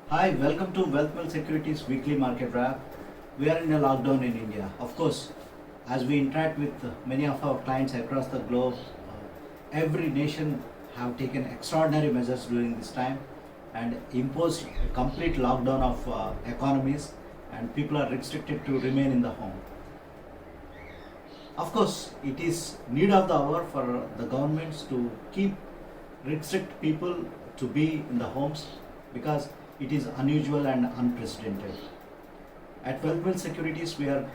Hi, welcome to Wealthmill Securities weekly market wrap. We are in a lockdown in India. Of course, as we interact with many of our clients across the globe, every nation have taken extraordinary measures during this time and imposed a complete lockdown of economies, and people are restricted to remain in the home. Of course, it is need of the hour for the governments to keep restrict people to be in the homes because it is unusual and unprecedented. At Wealthmill Securities, we are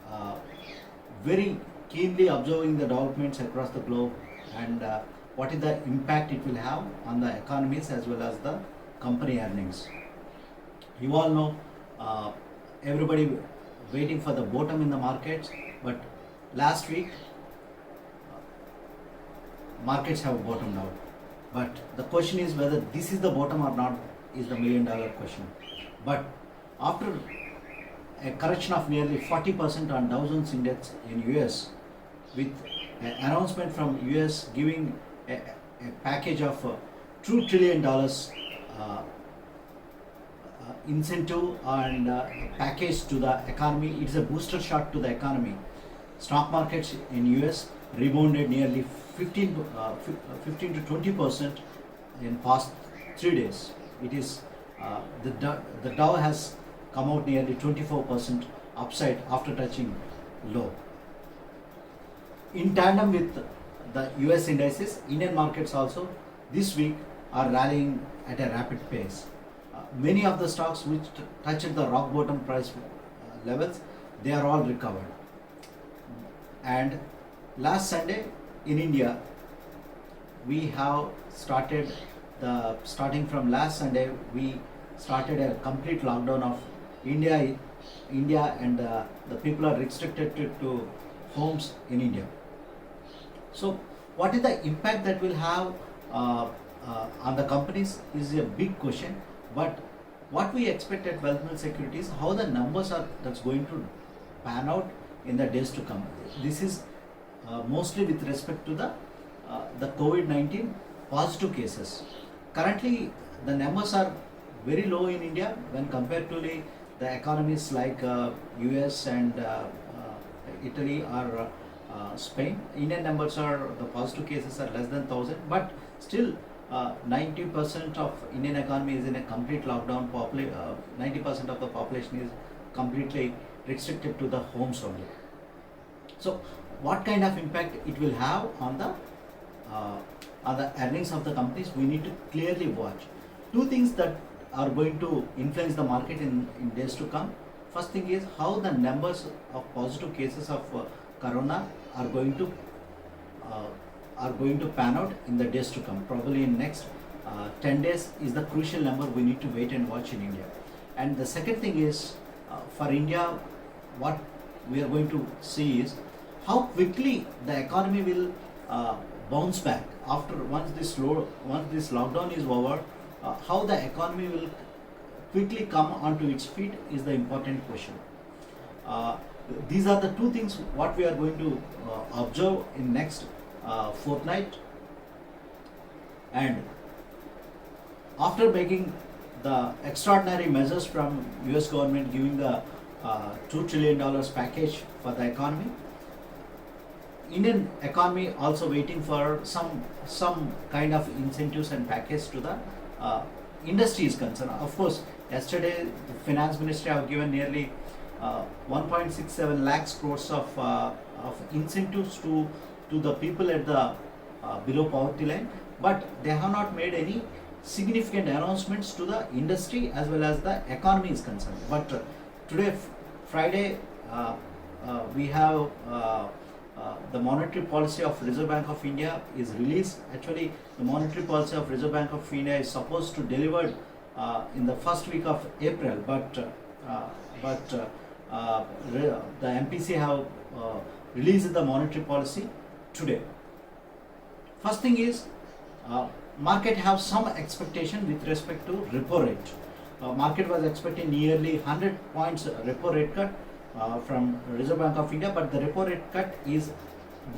uh, very keenly observing the developments across the globe and what is the impact it will have on the economies as well as the company earnings. You all know everybody waiting for the bottom in the markets, but last week markets have bottomed out. But the question is whether this is the bottom or not is the $1,000,000 question. But after a correction of nearly 40% on Dow Jones Index in US, with an announcement from US giving a package of $2 trillion incentive and package to the economy, it's a booster shot to the economy. Stock markets in US rebounded nearly 15 to 20% in past 3 days. It is the Dow has come out nearly 24% upside after touching low. In tandem with the US indices, Indian markets also this week are rallying at a rapid pace. Many of the stocks which touched the rock bottom price levels, they are all recovered. And last Sunday in India, we have starting from last Sunday, we started a complete lockdown of India, and the people are restricted to homes in India. So, what is the impact that will have on the companies is a big question. But what we expect at Wealthmill Securities, how the numbers are that's going to pan out in the days to come. This is mostly with respect to the COVID-19 positive cases. Currently, the numbers are very low in India when compared to the economies like US and Italy or Spain. Indian numbers are the positive cases are less than 1,000, but still 90% of Indian economy is in a complete lockdown. 90% of the population is completely restricted to the homes only. So, what kind of impact it will have on the earnings of the companies? We need to clearly watch. Two things that are going to influence the market in days to come. First thing is how the numbers of positive cases of corona are going to pan out in the days to come. Probably in next 10 days is the crucial number we need to wait and watch in India. And the second thing is for India, what we are going to see is how quickly the economy will bounce back after once this lockdown is over. How the economy will quickly come onto its feet is the important question. These are the two things what we are going to observe in next fortnight. And after making the extraordinary measures from US government giving the $2 trillion package for the economy, Indian economy also waiting for some kind of incentives and package to the industry is concerned. Of course, yesterday the finance ministry have given nearly 1.67 lakhs crores of incentives to the people at the below poverty line, but they have not made any significant announcements to the industry as well as the economy is concerned. But today, Friday, we have the monetary policy of Reserve Bank of India is released. Actually, the monetary policy of Reserve Bank of India is supposed to deliver in the first week of April, but the MPC have released the monetary policy today. First thing is market have some expectation with respect to repo rate. Market was expecting nearly 100 points repo rate cut from Reserve Bank of India, but the repo rate cut is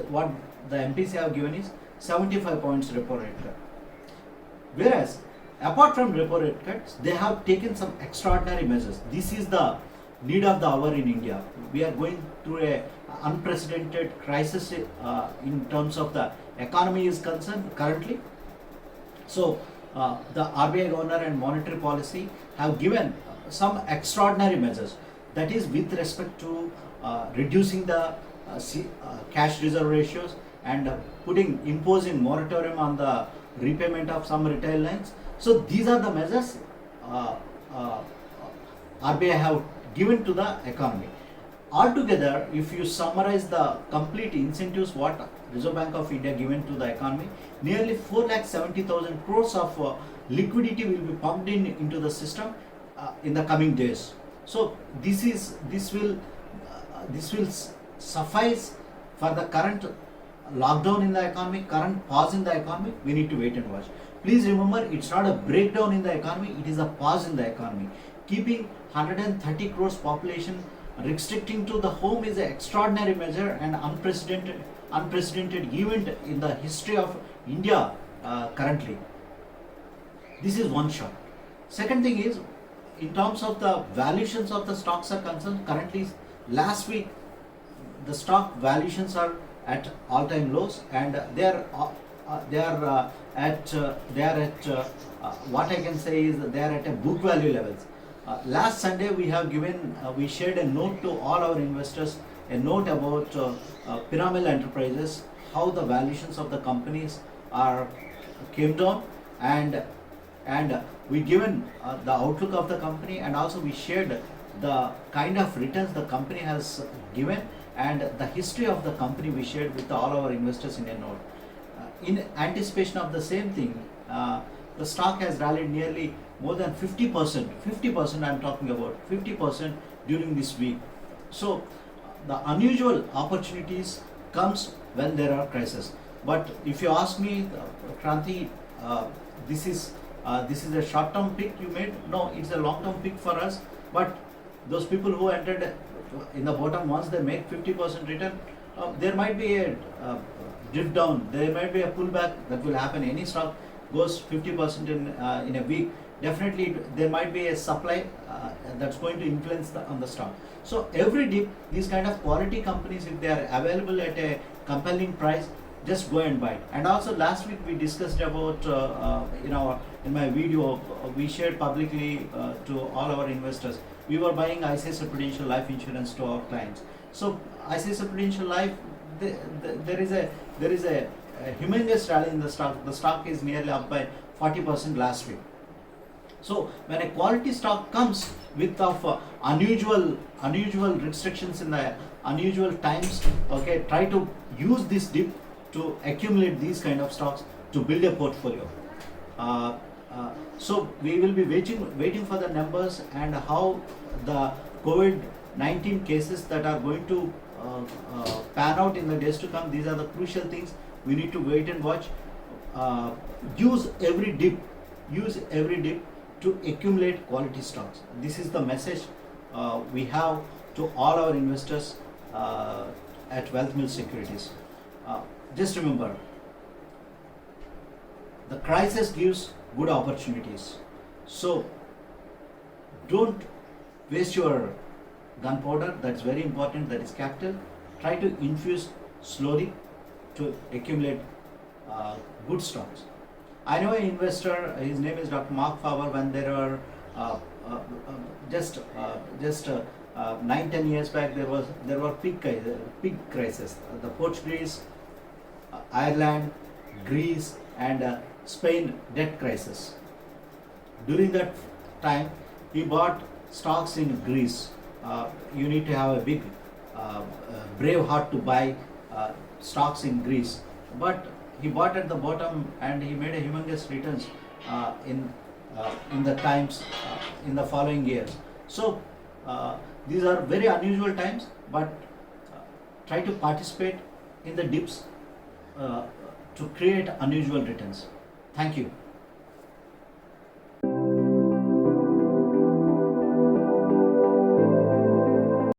what the MPC have given is 75 points repo rate cut. Whereas apart from repo rate cuts, they have taken some extraordinary measures. This is the need of the hour in India. We are going through a unprecedented crisis in terms of the economy is concerned currently. So the RBI governor and monetary policy have given some extraordinary measures, that is with respect to reducing the cash reserve ratios and imposing moratorium on the repayment of some retail lines. So these are the measures RBI have given to the economy. Altogether, if you summarize the complete incentives what Reserve Bank of India given to the economy, nearly 4,70,000 crores of liquidity will be pumped into the system in the coming days. So this will suffice for the current lockdown in the economy, current pause in the economy. We need to wait and watch. Please remember, it's not a breakdown in the economy, it is a pause in the economy. Keeping 130 crores population restricting to the home is an extraordinary measure and unprecedented event in the history of India currently. This is one shot. Second thing is, in terms of the valuations of the stocks are concerned, currently last week the stock valuations are at all-time lows, and they are at what I can say is they are at a book value levels. Last Sunday we shared a note to all our investors, a note about Piramal Enterprises, how the valuations of the companies came down, and we given the outlook of the company, and also we shared the kind of returns the company has given and the history of the company we shared with all our investors in a note. In anticipation of the same thing, the stock has rallied nearly more than 50%, I'm talking about 50% during this week. So the unusual opportunities comes when there are crises. But if you ask me, Kranti, this is a short-term pick you made. No, it's a long-term pick for us. But those people who entered in the bottom, once they make 50% return, there might be a drift down, there might be a pullback that will happen. Any stock goes 50% in a week, definitely there might be a supply that's going to influence on the stock. So every dip, these kind of quality companies, if they are available at a compelling price, just go and buy. And also last week we discussed about in my video we shared publicly to all our investors, we were buying ICICI Prudential Life Insurance to our clients. So ICICI Prudential Life, there is a humongous rally in the stock. The stock is nearly up by 40% last week. So when a quality stock comes with unusual restrictions in the unusual times, okay, try to use this dip to accumulate these kind of stocks to build a portfolio. So we will be waiting for the numbers and how the COVID-19 cases that are going to pan out in the days to come. These are the crucial things we need to wait and watch. Use every dip to accumulate quality stocks. This is the message we have to all our investors at Wealth Mill Securities. Just remember, the crisis gives good opportunities. So don't waste your gunpowder. That's very important. That is capital. Try to infuse slowly to accumulate good stocks. I know an investor, his name is Dr. Mark Faber. When there were just 9-10 years back, there were pig crisis. The Portuguese, Ireland, Greece, and Spain debt crisis. During that time, he bought stocks in Greece. You need to have a big brave heart to buy stocks in Greece. But he bought at the bottom and he made a humongous returns in the times in the following years. So these are very unusual times, but try to participate in the dips to create unusual returns. Thank you.